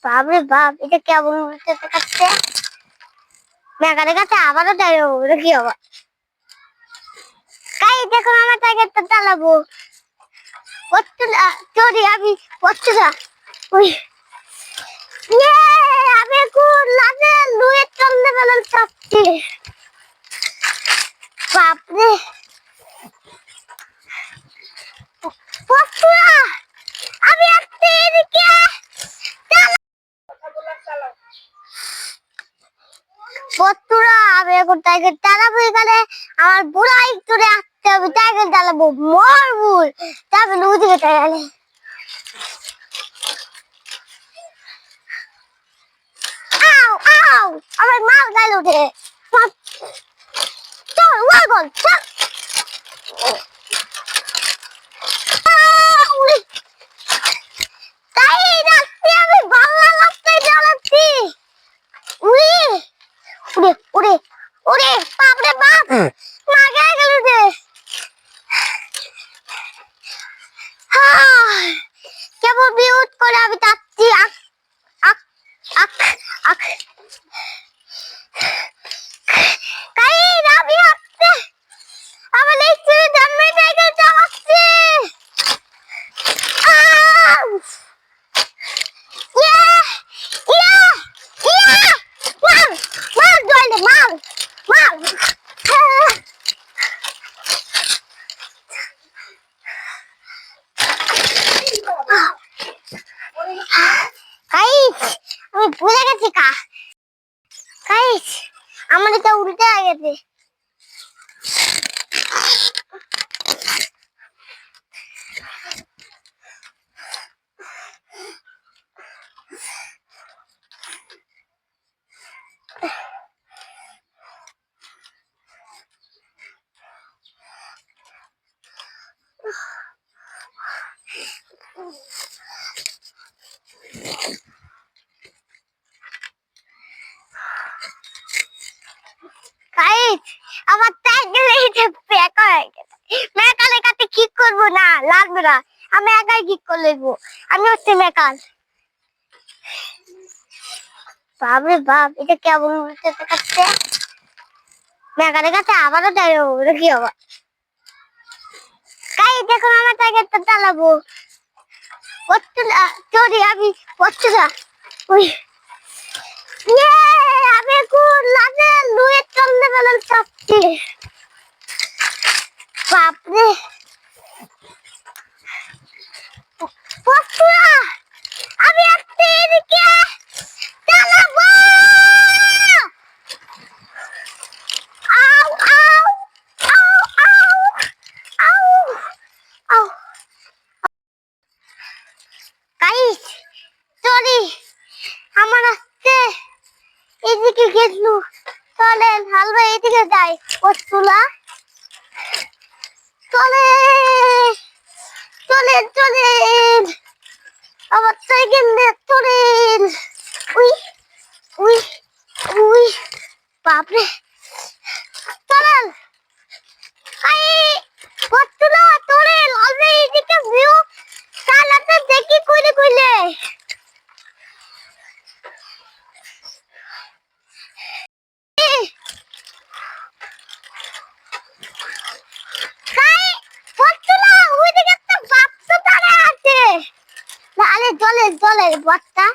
বাপরে বাপ, এটা কেমন উল্টে কাটছে। মেকারের কাছে আবারও যাই ওটা কি হবে। কাই দেখো আমার টাইগারটা চালাবো। চলি আমি করছি না। ওই আমি এখন লাজে লুয়ে চলতে পেলাম চাচ্ছি। বাপরে আমি আসছি এদিকে। বন্ধুরা আমি এখন টাইগার চালাবো। এখানে আমার বুড়া একটু আসতে হবে, টাইগার চালাবো মরবুল তবে লুদিকে চালালে। আমার মাল গাইল উঠে। চল ওয়াল বল চল। তাই রাস্তে আমি বাংলা রাস্তায় চালাচ্ছি। উড়ে উড়ে উড়ে উড়ে বাপরে বাপ, মা গায়ে গেল উঠে। কেমন বিউট করে আমি যাচ্ছি। আক আক আক আক আমি ভুলে গেছি আমার এটা উল্টে গেছে। আমার মেকালের কাছে কি করবো না লাগবে না, আমি একাই কি করে নেবো। আমি হচ্ছে মেকাল। বাপরে বাপ, এটা কেমন উল্টে কাটছে। মেকালের কাছে আবারও যাই ওটা কি হবে। কাই দেখো আমার টাইগারটা চালাবো। চলি আমি করছি না। ওই আমি এখন লাজে লুয়ে চলতে পেলাম চাচ্ছি। বাপরে আমি আসছি এদিকে চালাবো। আউ আউ আউ আউ আউ আউ গাইস চলি আমার আসছে এদিকে গেছিল। চলেন হালবা এদিকে যাই। ওসুলা চলে চলেন চলেন আমার সাইকেল নিয়ে চলেন। উই উই উই বাপরে চলেন ওসুলা চলেন হালবা এদিকে ভিউ চালাতে দেখি কইলে কইলে। জলে জলে বস্তা